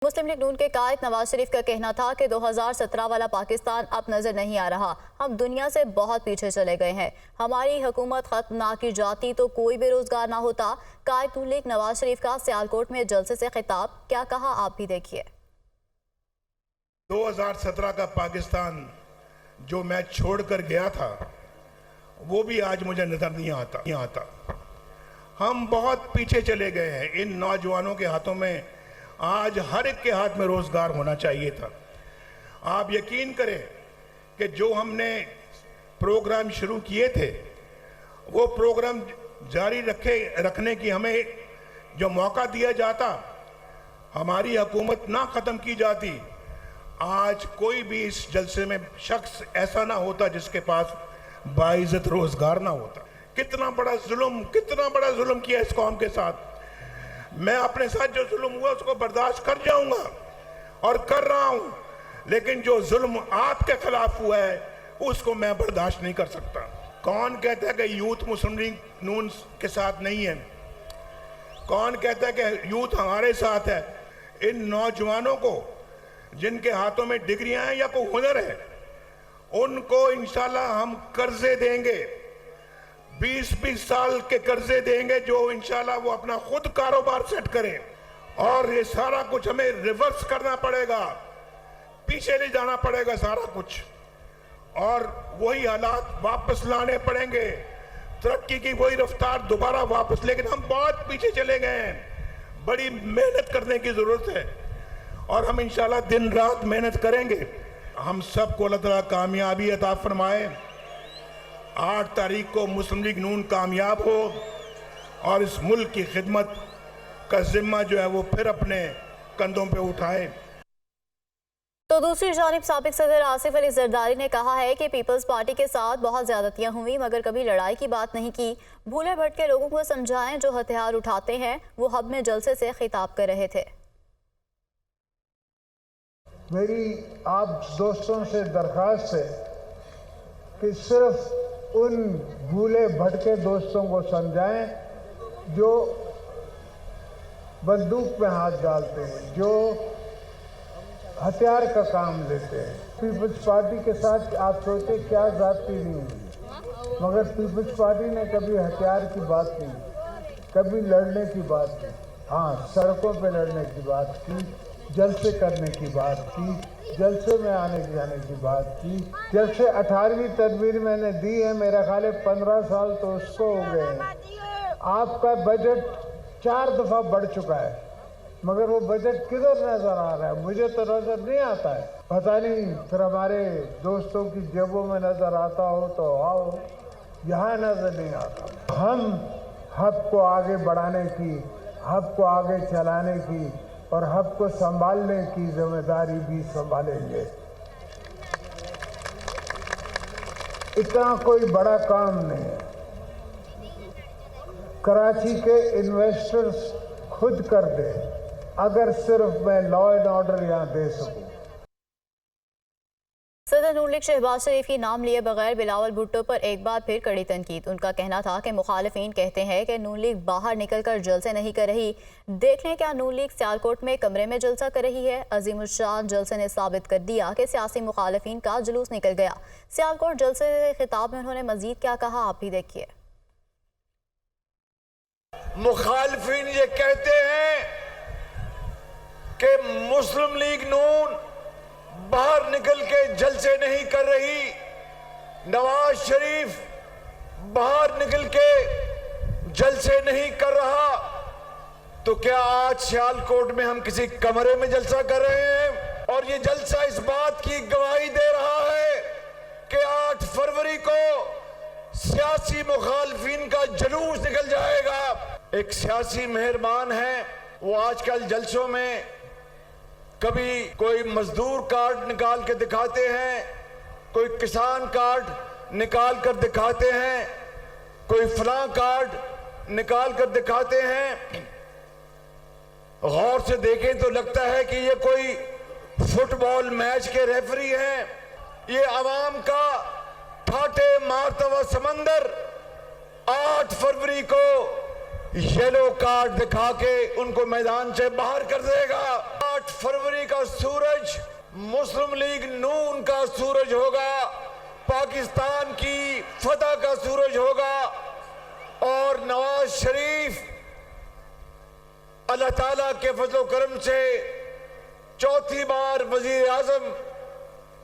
मुस्लिम league नून के कायद नवाज शरीफ का कहना था कि 2017 वाला पाकिस्तान अब नजर नहीं आ रहा। हम दुनिया से बहुत पीछे चले गए हैं। हमारी हुकूमत खत्म ना की जाती तो कोई बेरोजगार ना होता। कायद नून लीग नवाज शरीफ का सियालकोट में जलसे से खिताब, क्या कहा आप भी देखिए। 2017 का पाकिस्तान जो मैं छोड़कर गया था वो भी आज मुझे नजर नहीं आता। हम बहुत पीछे चले गए हैं। इन नौजवानों के हाथों में आज हर एक के हाथ में रोजगार होना चाहिए था। आप यकीन करें कि जो हमने प्रोग्राम शुरू किए थे वो प्रोग्राम जारी रखने की हमें जो मौका दिया जाता, हमारी हुकूमत ना खत्म की जाती, आज कोई भी इस जलसे में शख्स ऐसा ना होता जिसके पास बाइज्जत रोजगार ना होता। कितना बड़ा जुल्म किया इस कौम के साथ। मैं अपने साथ जो जुल्म हुआ उसको बर्दाश्त कर जाऊंगा और कर रहा हूं, लेकिन जो जुल्म आपके खिलाफ हुआ है उसको मैं बर्दाश्त नहीं कर सकता। कौन कहता है कि यूथ मुस्लिम लीग नून के साथ नहीं है? कौन कहता है कि यूथ हमारे साथ है? इन नौजवानों को जिनके हाथों में डिग्रियां हैं या कोई हुनर है, उनको इंशाल्लाह हम कर्जे देंगे, 20-20 साल के कर्जे देंगे, जो इंशाल्लाह वो अपना खुद कारोबार सेट करें। और ये सारा कुछ हमें रिवर्स करना पड़ेगा, पीछे नहीं जाना पड़ेगा सारा कुछ, और वही हालात वापस लाने पड़ेंगे, तरक्की की वही रफ्तार दोबारा वापस। लेकिन हम बहुत पीछे चले गए हैं। बड़ी मेहनत करने की जरूरत है और हम इंशाल्लाह दिन रात मेहनत करेंगे। हम सबको अल्लाह ताला कामयाबी अता फरमाए। 8 तारीख को मुस्लिम लीग नून कामयाब हो और इस मुल्क की खिदमत का जिम्मा जो है वो फिर अपने कंधों पे उठाए। तो दूसरी जानिब साबिक सदर आसिफ अली जरदारी ने कहा है कि पीपल्स पार्टी के साथ बहुत ज्यादतियां हुई मगर कभी लड़ाई की बात नहीं की। भूले भटके लोगों को समझाएं जो हथियार उठाते हैं। वो हब में जलसे से खिताब कर रहे थे। मेरी आप दोस्तों से दरख्वास्त है कि सिर्फ उन भूले भटके दोस्तों को समझाएं जो बंदूक में हाथ डालते हैं, जो हथियार का काम लेते हैं। पीपल्स पार्टी के साथ आप सोचे क्या जाती नहीं हुई, मगर पीपल्स पार्टी ने कभी हथियार की बात नहीं, कभी लड़ने की बात नहीं। हाँ, सड़कों पे लड़ने की बात की, जलसे करने की बात की, जलसे में आने जाने की बात की। जब से 18वीं तदबीर मैंने दी है, मेरा ख्याल है 15 साल तो उसको हो गए हैं। आपका बजट 4 दफ़ा बढ़ चुका है, मगर वो बजट किधर नजर आ रहा है? मुझे तो नजर नहीं आता है। पता नहीं फिर हमारे दोस्तों की जेबों में नजर आता हो तो आओ, यहाँ नजर नहीं आता। हम हब को आगे बढ़ाने की, हब को आगे चलाने की और हब को संभालने की जिम्मेदारी भी संभालेंगे। इतना कोई बड़ा काम नहीं है। कराची के इन्वेस्टर्स खुद कर दे अगर सिर्फ मैं लॉ एंड ऑर्डर यहां दे सकूं। सदर नून लीग शहबाज शरीफ की नाम लिए बगैर बिलावल भुट्टो पर एक बार फिर कड़ी तनकीद। उनका कहना था कि मुखालिफिन कहते हैं कि नून लीग बाहर निकलकर जलसे नहीं कर रही। देख लें क्या नून लीग सियालकोट में कमरे में जलसा कर रही है। अजीमुशान जलसे ने साबित कर दिया कि सियासी मुखालिफिन का जुलूस निकल गया। सियालकोट जलसे के खिताब में उन्होंने मजीद क्या कहा, आप भी देखिए। मुखालिफिन ये कहते हैं कि मुस्लिम लीग नून बाहर निकल के जलसे नहीं कर रही, नवाज शरीफ बाहर निकल के जलसे नहीं कर रहा। तो क्या आज सियालकोट में हम किसी कमरे में जलसा कर रहे हैं? और ये जलसा इस बात की गवाही दे रहा है कि 8 फरवरी को सियासी मुखालिफिन का जुलूस निकल जाएगा। एक सियासी मेहरबान है, वो आजकल जलसों में कभी कोई मजदूर कार्ड निकाल के दिखाते हैं, कोई किसान कार्ड निकाल कर दिखाते हैं, कोई फलां कार्ड निकाल कर दिखाते हैं। गौर से देखें तो लगता है कि ये कोई फुटबॉल मैच के रेफरी हैं। ये अवाम का ठाटे मारता हुआ समंदर 8 फरवरी को येलो कार्ड दिखा के उनको मैदान से बाहर कर देगा। 8 फरवरी का सूरज मुस्लिम लीग नून का सूरज होगा, पाकिस्तान की फतह का सूरज होगा और नवाज शरीफ अल्लाह ताला के फजल करम से चौथी बार वजीर आजम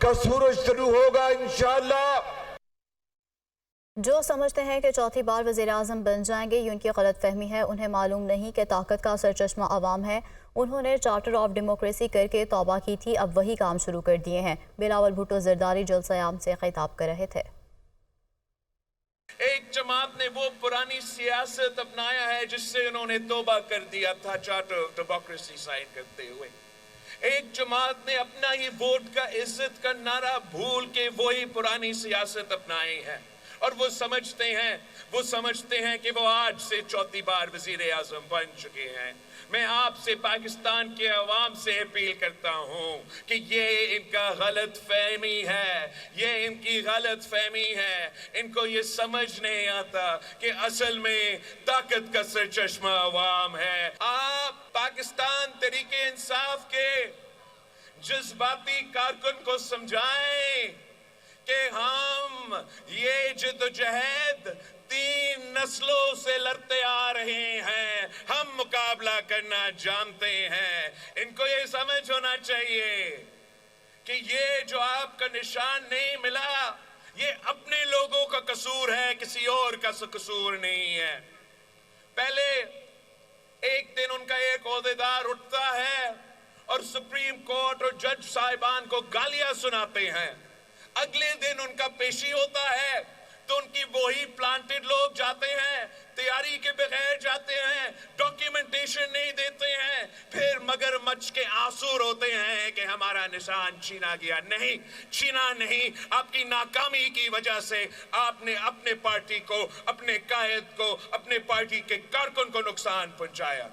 का सूरज शुरू होगा इंशाअल्लाह। जो समझते हैं कि चौथी बार वज़ीर आज़म बन जाएंगे ये उनकी गलत फहमी है। उन्हें मालूम नहीं कि ताकत का सरचश्मा अवाम है। उन्होंने चार्टर ऑफ डेमोक्रेसी करके तौबा की थी, अब वही काम शुरू कर दिए हैं। बिलावल भुट्टो ज़रदारी जलसा-ए-आम से खिताब कर रहे थे। एक जमात ने वो पुरानी सियासत अपनाया है जिससे उन्होंने तौबा कर दिया था चार्टर ऑफ डेमोक्रेसी साइन करते हुए। एक जमात ने अपना ये वोट का इज्जत का नारा भूल के वही पुरानी सियासत अपनाई है और वो समझते हैं कि वो आज से चौथी बार वजीर आजम बन चुके हैं। मैं आपसे पाकिस्तान के अवाम से अपील करता हूं कि ये इनका गलत फहमी है, ये इनकी गलत फहमी है। इनको ये समझ नहीं आता कि असल में ताकत का सरचश्मा अवाम है। आप पाकिस्तान तरीके इंसाफ के जज्बाती कारकुन को समझाएं कि हम ये जद्दोजहद 3 नस्लों से लड़ते आ रहे हैं, हम मुकाबला करना जानते हैं। इनको ये समझ होना चाहिए कि ये जो आपका निशान नहीं मिला ये अपने लोगों का कसूर है, किसी और का कसूर नहीं है। पहले एक दिन उनका एक ओहदेदार उठता है और सुप्रीम कोर्ट और जज साहिबान को गालियां सुनाते हैं, अगले दिन उनका पेशी होता है तो उनकी वही प्लांटेड लोग जाते हैं, तैयारी के बगैर जाते हैं, डॉक्यूमेंटेशन नहीं देते हैं, फिर मगरमच्छ के आंसू रोते हैं कि हमारा निशान छीना गया। नहीं, छीना नहीं, आपकी नाकामी की वजह से आपने अपने पार्टी को, अपने कायद को, अपने पार्टी के कारकुन को नुकसान पहुंचाया।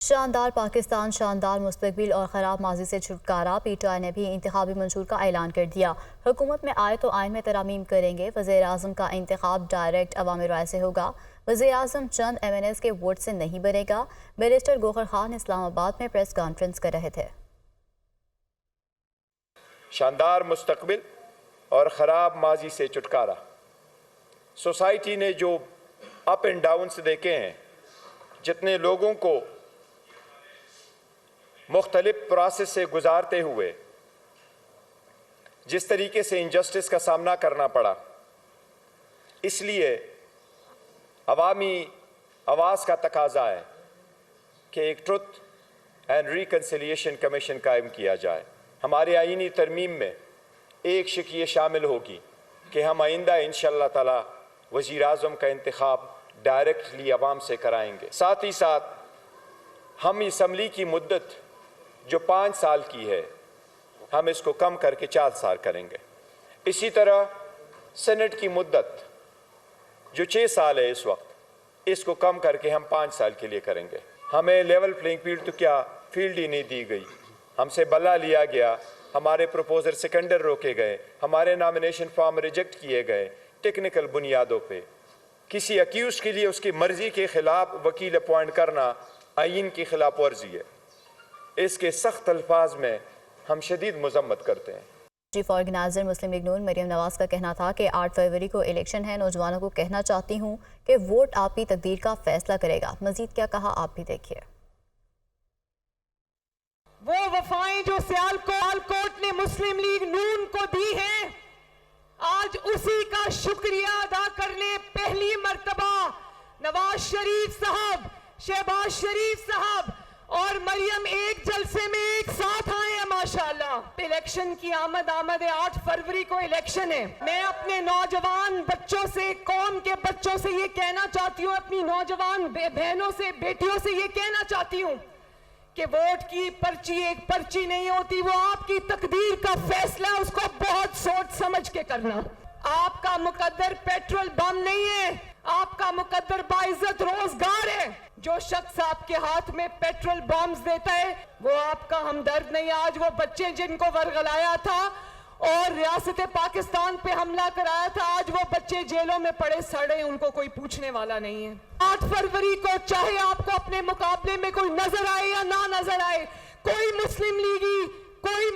शानदार पाकिस्तान, शानदार मुस्तकबिल और ख़राब माजी से छुटकारा। पीटीआई ने भी इंतखाबी मंशूर का ऐलान कर दिया। हुकूमत में आए तो आइन में तरामीम करेंगे। वज़ीर आज़म का इंतखाब डायरेक्ट अवामी राय से होगा। वज़ीर आज़म चंद MNS के वोट से नहीं बनेगा। बैरिस्टर गौहर खान इस्लामाबाद में प्रेस कॉन्फ्रेंस कर रहे थे। शानदार मुस्तकबिल और ख़राब माजी से छुटकारा। सोसाइटी ने जो अप एंड डाउन्स देखे हैं, जितने लोगों को मुख्तलिफ प्रोसेस से गुजारते हुए जिस तरीके से इनजस्टिस का सामना करना पड़ा, इसलिए अवामी आवाज़ का तकाजा है कि एक ट्रुथ एंड रिकन्सिलिएशन कमीशन कायम किया जाए। हमारे आईनी तरमीम में एक शिक ये शामिल होगी कि हम आइंदा इंशाअल्लाह ताला वज़ीर आज़म का इंतखाब डायरेक्टली अवाम से कराएंगे। साथ ही साथ हम असम्बली की मुद्दत जो 5 साल की है, हम इसको कम करके 4 साल करेंगे। इसी तरह सेनेट की मुद्दत जो 6 साल है इस वक्त, इसको कम करके हम 5 साल के लिए करेंगे। हमें लेवल प्लेइंग फील्ड तो क्या फील्ड ही नहीं दी गई, हमसे बल्ला लिया गया, हमारे प्रपोजर सेकेंडर रोके गए, हमारे नॉमिनेशन फॉर्म रिजेक्ट किए गए टेक्निकल बुनियादों पे। किसी अक्यूज के लिए उसकी मर्जी के खिलाफ वकील अपॉइंट करना आईन की खिलाफ वर्जी है। इसके सख्त अल्फाज में हम शदीद मजम्मत करते हैं। चीफ ऑर्गेनाइजर मुस्लिम लीग नून मरियम नवाज का कहना था कि 8 फरवरी को इलेक्शन है। नौजवानों को कहना चाहती हूँ कि वोट आपकी तकदीर का फैसला करेगा। मजीद क्या कहा आप भी देखिए। वो वफाएं जो सियालकोट ने मुस्लिम लीग नून को दी हैं, आज उसी का शुक्रिया अदा करने पहली मर्तबा नवाज शरीफ साहब, शहबाज शरीफ साहब और मरियम एक जलसे में एक साथ आए हैं माशाल्लाह। इलेक्शन की आमद है, 8 फरवरी को इलेक्शन है। मैं अपने नौजवान बच्चों से, कौम के बच्चों से ये कहना चाहती हूँ, अपनी नौजवान बहनों से, बेटियों से ये कहना चाहती हूँ कि वोट की पर्ची एक पर्ची नहीं होती, वो आपकी तकदीर का फैसला है, उसको बहुत सोच समझ के करना। आपका मुकद्दर पेट्रोल बम नहीं है, आपका मुकद्दर बाइज्जत रोजगार है। जो शख्स आपके हाथ में पेट्रोल बम्स देता है वो आपका हमदर्द नहीं। आज वो बच्चे जिनको वरगलाया था और रियासत पाकिस्तान पे हमला कराया था, आज वो बच्चे जेलों में पड़े सड़े, उनको कोई पूछने वाला नहीं है। 8 फरवरी को चाहे आपको अपने मुकाबले में कोई नजर आए या ना नजर आए, कोई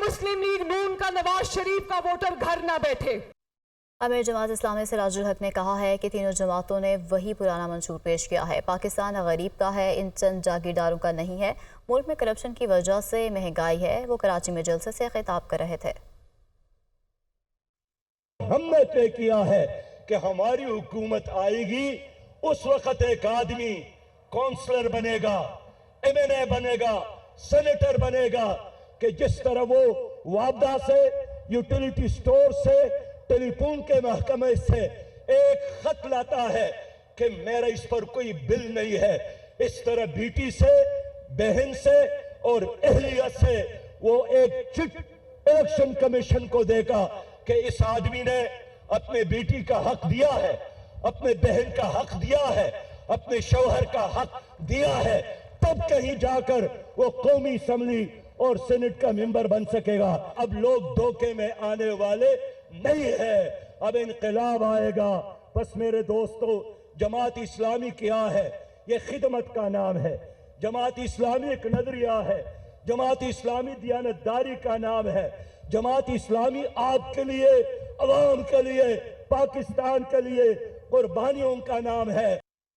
मुस्लिम लीग नून का नवाज शरीफ का वोटर घर ना बैठे। अमीर जमात इस्लामी सिराजुल हक ने कहा है कि तीनों जमातों ने वही पुराना मंशूर पेश किया है। पाकिस्तान गरीब का है, इन चंद जागीरदारों का नहीं है। मुल्क में करप्शन की वजह से महंगाई है। वो कराची में जलसे से खिताब कर रहे थे। हमने तय किया है कि हमारी हुकूमत आएगी, उस वक्त एक आदमी काउंसलर बनेगा, MNA बनेगा, सेनेटर बनेगा, कि जिस तरह वो वापदा से, यूटिलिटी स्टोर से, टेलीफोन के महकमे से एक खत लाता है कि मेरा इस पर कोई बिल नहीं है, इस तरह बेटी से, बहन से और अहलियत से वो एक चिट इलेक्शन कमीशन को देगा कि इस आदमी ने अपने बेटी का हक दिया है, अपने बहन का हक दिया है, अपने शौहर का हक दिया है, तब कहीं जाकर वो कौमी असम्बली और सेनेट का मेंबर बन सकेगा। अब लोग धोखे में आने वाले नहीं है, अब इनकलाब आएगा। बस मेरे दोस्तों, जमात इस्लामी क्या है? ये खिदमत का नाम है। जमात इस्लामी एक नजरिया है। जमात इस्लामी दियानतदारी का नाम है। जमात इस्लामी आपके लिए, अवाम के लिए, पाकिस्तान के लिए कुर्बानियों का नाम है।